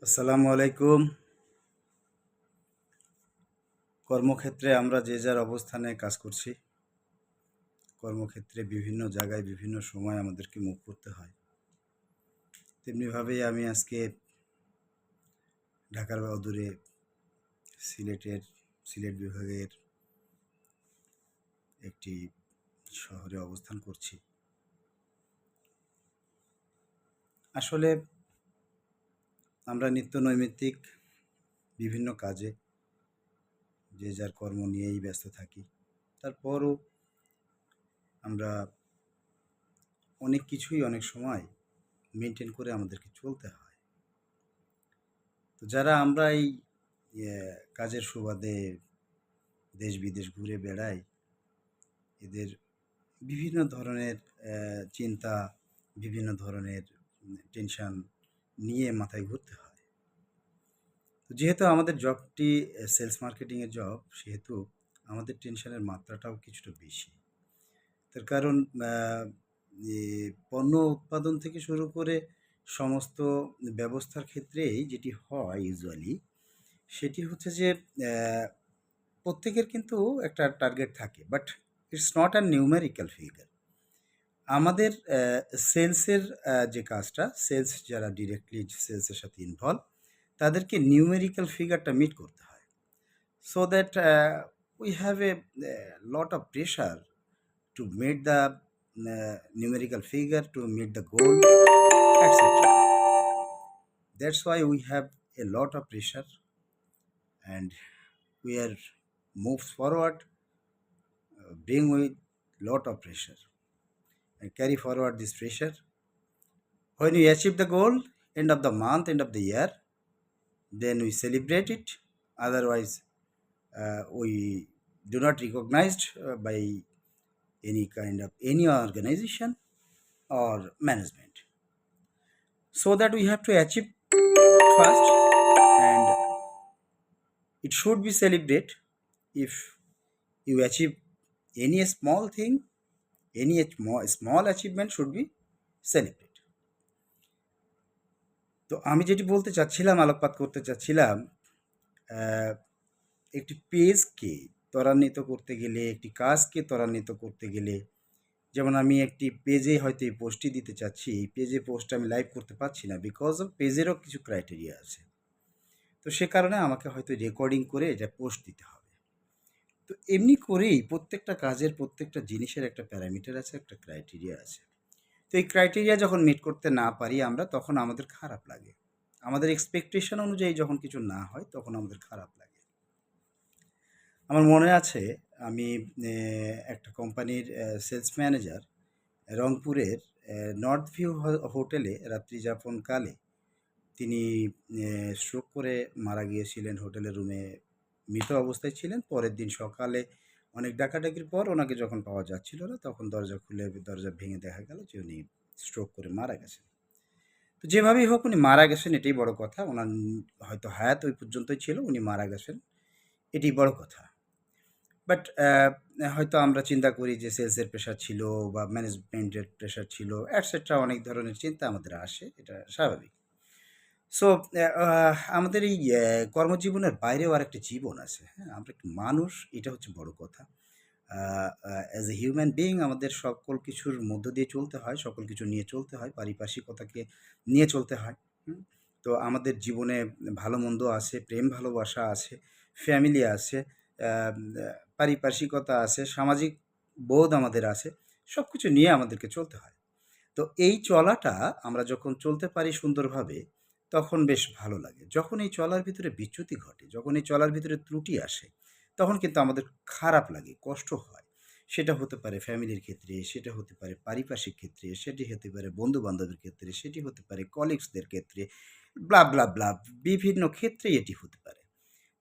আসসালামু আলাইকুম। কর্মক্ষেত্রে আমরা যে যার অবস্থানে কাজ করছি। কর্মক্ষেত্রে বিভিন্ন জায়গায় বিভিন্ন সময় আমাদেরকে মুভ করতে হয়। তেমনিভাবেই আমি আজকে ঢাকার অদূরে সিলেট বিভাগের একটি শহরে অবস্থান করছি। আসলে আমরা নিত্য নৈমিত্তিক বিভিন্ন কাজে যে যার কর্ম নিয়েই ব্যস্ত থাকি। তারপরও আমরা অনেক কিছুই অনেক সময় মেনটেন করে আমাদেরকে চলতে হয়। তো যারা আমরা এই কাজের সুবাদে দেশ-বিদেশ ঘুরে বেড়াই, এদের বিভিন্ন ধরনের চিন্তা, বিভিন্ন ধরনের টেনশন নিয়ে মাথায় ঘুরতে হয়। তো যেহেতু আমাদের জবটি সেলস মার্কেটিংয়ের জব, সেহেতু আমাদের টেনশনের মাত্রাটাও কিছুটা বেশি। তার কারণ আ এ পণ্য উৎপাদন থেকে শুরু করে সমস্ত ব্যবস্থার ক্ষেত্রেই যেটি হয় ইউজুয়ালি, সেটি হচ্ছে যে অ্যা প্রত্যেকের কিন্তু একটা টার্গেট থাকে। But it's not a numerical figure. আমাদের সেলসের যে কাজটা, সেলস যারা ডিরেক্টলি সেলসের সাথে ইনভলভ, তাদেরকে নিউমেরিক্যাল ফিগারটা মিট করতে হয়। So that we have a lot of pressure to meet the numerical figure, to meet the goal, etcetera. That's why we have a lot of pressure and we are moved forward, bring with lot of pressure and carry forward this pressure. When we achieve the goal, end of the month, end of the year, then we celebrate it. Otherwise, we do not recognized by any kind of any organization or management. So that we have to achieve first, and it should be celebrate if you achieve any small thing, any small achievement should be celebrated. তো আমি যেটি বলতে চাচ্ছিলাম, আলোকপাত করতে চাচ্ছিলাম, আহ, একটি পেজকে ত্বরান্বিত করতে গেলে, একটি কাজকে ত্বরান্বিত করতে গেলে, যেমন আমি একটি পেজে হয়তো এই পোস্টটি দিতে চাচ্ছি, এই পেজে পোস্ট আমি লাইভ করতে পারছি না বিকজ অফ পেজেরও কিছু ক্রাইটেরিয়া আছে। তো সে কারণে আমাকে হয়তো রেকর্ডিং করে এটা পোস্ট দিতে হবে। তো এমনি করেই প্রত্যেকটা কাজের, প্রত্যেকটা জিনিসের একটা প্যারামিটার আছে, একটা ক্রাইটেরিয়া আছে। তো এই ক্রাইটেরিয়া যখন মিট করতে না পারি আমরা, তখন আমাদের খারাপ লাগে। আমাদের এক্সপেকটেশন অনুযায়ী যখন কিছু না হয়, তখন আমাদের খারাপ লাগে। আমার মনে আছে আমি একটা কোম্পানির সেলস ম্যানেজার, রংপুরের নর্থ ভিউ হোটেলে রাত্রি যাপনকালে তিনি স্ট্রোক করে মারা গিয়েছিলেন। হোটেলের রুমে মৃত অবস্থায় ছিলেন। পরের দিন সকালে অনেক ডাকাডাকির পর ওনাকে যখন পাওয়া যাচ্ছিল না, তখন দরজা খুলে দরজা ভেঙে দেখা গেল যে উনি স্ট্রোক করে মারা গেছেন। তো যেভাবেই হোক উনি মারা গেছেন, এটাই বড় কথা। উনার হয়তো হায়াত ওই পর্যন্তই ছিল, উনি মারা গেছেন, এটাই বড় কথা। বাট হয়তো আমরা চিন্তা করি যে সেলসের প্রেশার ছিল বা ম্যানেজমেন্টের প্রেশার ছিল, এটসেট্রা, অনেক ধরনের চিন্তা আমাদের আসে, এটা স্বাভাবিক। সো আমাদের এই কর্মজীবনের বাইরেও আরেকটা জীবন আছে, হ্যাঁ? আমরা একটু মানুষ, এটা হচ্ছে বড় কথা। অ্যাজ এ হিউম্যান বিইং আমাদের সকল কিছুর মধ্য দিয়ে চলতে হয়, সকল কিছু নিয়ে চলতে হয়, পারিপার্শ্বিকতাকে নিয়ে চলতে হয়, হুম? তো আমাদের জীবনে ভালো-মন্দ আছে, প্রেম ভালোবাসা আছে, ফ্যামিলি আছে, আম আ পারিপার্শ্বিকতা আছে, সামাজিক বোধ আমাদের আছে। সবকিছু নিয়ে আমাদেরকে চলতে হয়। তো এই চলাটা আমরা যখন চলতে পারি সুন্দরভাবে, তখন বেশ ভালো লাগে। যখন এই চলার ভিতরে বিচ্যুতি ঘটে, যখন এই চলার ভিতরে ত্রুটি আসে, তখন কিন্তু আমাদের খারাপ লাগে, কষ্ট হয়। সেটা হতে পারে ফ্যামিলির ক্ষেত্রে, সেটা হতে পারে পারিপার্শ্বিক ক্ষেত্রে, সেটি হতে পারে বন্ধু-বান্ধবের ক্ষেত্রে, সেটি হতে পারে কলিগসদের ক্ষেত্রে, ব্লা, ব্লা, ব্লা, বিভিন্ন ক্ষেত্রেই এটি হতে পারে।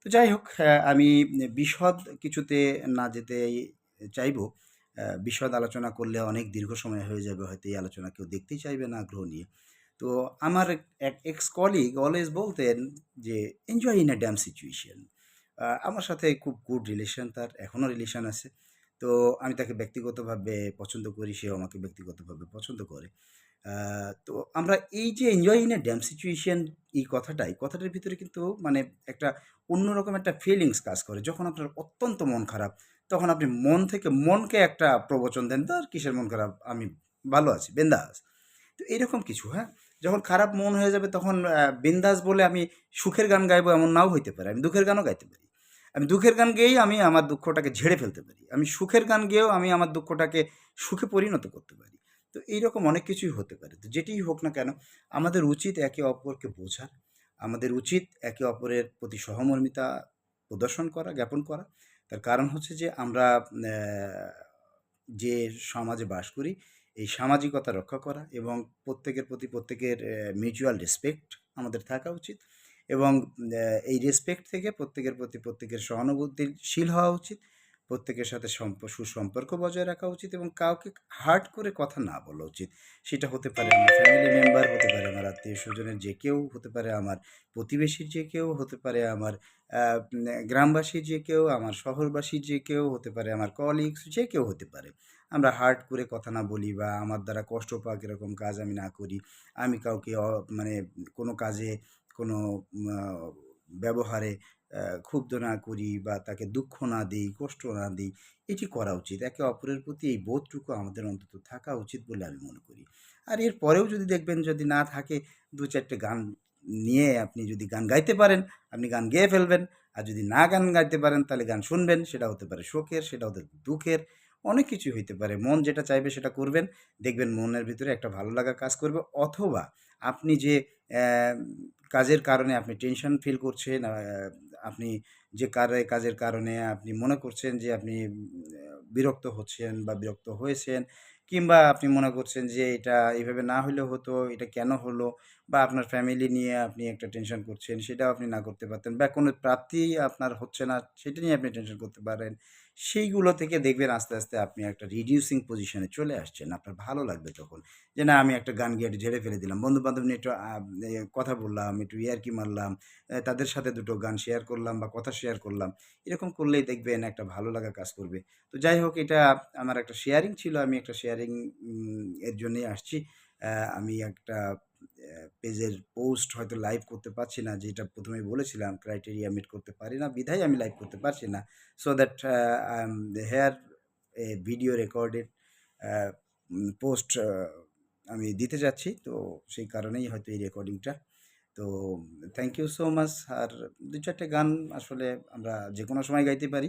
তো যাই হোক, আমি বিশদ কিছুতে না যেতেই চাইবো। বিশদ আলোচনা করলে অনেক দীর্ঘ সময় হয়ে যাবে। হয়তো এই আলোচনা কেউ দেখতেই চাইবে না আগ্রহ নিয়ে। তো আমার এক এক্স কলিগ অলওয়েজ বলতেন যে, "enjoy in a dam situation." আমার সাথে খুব গুড রিলেশন তার, এখনো রিলেশন আছে। তো আমি তাকে ব্যক্তিগতভাবে পছন্দ করি, সেও আমাকে ব্যক্তিগতভাবে পছন্দ করে। তো আমরা এই যে enjoy in a damn situation এই কথাটার ভিতরে কিন্তু মানে একটা অন্যরকম একটা ফিলিংস কাজ করে। যখন আপনার অত্যন্ত মন খারাপ, তখন আপনি মন থেকে মনকে একটা প্রবচন দেন, "ধুর কিসের মন খারাপ? আমি ভালো আছি, বিন্দাস।" তো এরকম কিছু, হ্যাঁ? যখন খারাপ মন হয়ে যাবে তখন বিন্দাস বলে আমি সুখের গান গাইবো এমন নাও হইতে পারে। আমি দুঃখের গানও গাইতে পারি। আমি দুঃখের গান গেয়েই আমি আমার দুঃখটাকে ঝেড়ে ফেলতে পারি। আমি সুখের গান গেয়েও আমি আমার দুঃখটাকে সুখে পরিণত করতে পারি। তো এইরকম অনেক কিছুই হতে পারে। তো যেটিই হোক না কেন, আমাদের উচিত একে অপরকে বোঝা। আমাদের উচিত একে অপরের প্রতি সহমর্মিতা প্রদর্শন করা, জ্ঞাপন করা। তার কারণ হচ্ছে যে আমরা যে সমাজে বাস করি, এই সামাজিকতা রক্ষা করা এবং প্রত্যেকের প্রতি প্রত্যেকের মিউচুয়াল রেসপেক্ট আমাদের থাকা উচিত এবং এই রেসপেক্ট থেকে প্রত্যেকের প্রতি প্রত্যেকের সহানুভূতিশীল হওয়া উচিত। প্রত্যেকের সাথে সুসম্পর্ক বজায় রাখা উচিত এবং কাউকে হার্ট করে কথা না বলা উচিত। সেটা হতে পারে আমার ফ্যামিলি মেম্বার, হতে পারে আমার আত্মীয়-স্বজনের যে কেউ, হতে পারে আমার প্রতিবেশীর যে কেউ, হতে পারে আমার গ্রামবাসীর যে কেউ, আমার শহরবাসীর যে কেউ, হতে পারে আমার কলিগস, যে কেউ হতে পারে। আমরা হার্ট করে কথা না বলি বা আমার দ্বারা কষ্ট পাক এরকম কাজ আমি না করি। আমি কাউকে মানে কোনো কাজে কোনো আ ব্যবহারে ক্ষুব্ধ না করি বা তাকে দুঃখ না দেই, কষ্ট না দেই। এটি করা উচিত। একে অপরের প্রতি এই বোধটুকু আমাদের অন্তত থাকা উচিত বলে আমি মনে করি। আর এরপরেও যদি দেখবেন যদি না থাকে ২-৪ টে গান নিয়ে আপনি যদি গান গাইতে পারেন, আপনি গান গেয়ে ফেলবেন। আর যদি না গান গাইতে পারেন তাহলে গান শুনবেন। সেটা হতে পারে শোকের, সেটা হতে দুঃখের, অনেক কিছুই হইতে পারে। মন যেটা চাইবে সেটা করবেন। দেখবেন মনের ভিতরে একটা ভালো লাগা কাজ করবে অথবা আপনি যে অ্যা কাজের কারণে আপনি টেনশন ফিল করছেন, আপনি যে কাজের কারণে আপনি মনে করছেন যে আপনি বিরক্ত হচ্ছেন বা বিরক্ত হয়েছেন কিংবা আপনি মনে করছেন যে এটা এভাবে না হইলেও হতো, এটা কেন হলো? বা আপনার ফ্যামিলি নিয়ে আপনি একটা টেনশন করছেন, সেটাও আপনি না করতে পারতেন বা কোনো প্রাপ্তি আপনার হচ্ছে না, সেটা নিয়ে আপনি টেনশন করতে পারেন। সেইগুলো থেকে দেখবেন আস্তে, আস্তে আপনি একটা রিডিউসিং পজিশনে চলে আসছেন। আপনার ভালো লাগবে তখন। যে না আমি একটা গান গেয়ে একটু ঝেড়ে ফেলে দিলাম। বন্ধু-বান্ধব নিয়ে একটু কথা বললাম, একটু ইয়ার্কি মারলাম। তাদের সাথে দুটো গান শেয়ার করলাম বা কথা শেয়ার করলাম। এরকম করলেই দেখবেন একটা ভালো লাগা কাজ করবে। তো যাই হোক এটা আমার একটা শেয়ারিং ছিল। আমি একটা শেয়ারিং এর জন্যই আসছি। আমি একটা পেজের পোস্ট হয়তো লাইভ করতে পারছি না। যেটা ১ম এই বলেছিলাম ক্রাইটেরিয়া মিট করতে পারি না বিধায় আমি লাইভ করতে পারছি না। So that I am here A video recorded a post আমি দিতে যাচ্ছি। তো সেই কারণেই হয়তো এই রেকর্ডিংটা। তো থ্যাংক ইউ সো মাচ। আর ২-৪ টে গান আসলে আমরা যেকোনো সময় গাইতে পারি।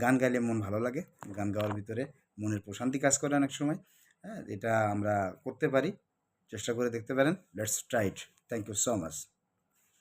গান গাইলে মন ভালো লাগে। গান গাওয়ার ভিতরে মনের প্রশান্তি কাজ করে অনেক সময়। হ্যাঁ? এটা আমরা করতে পারি। চেষ্টা করে দেখতে পারেন। Let's try it. Thank you so much.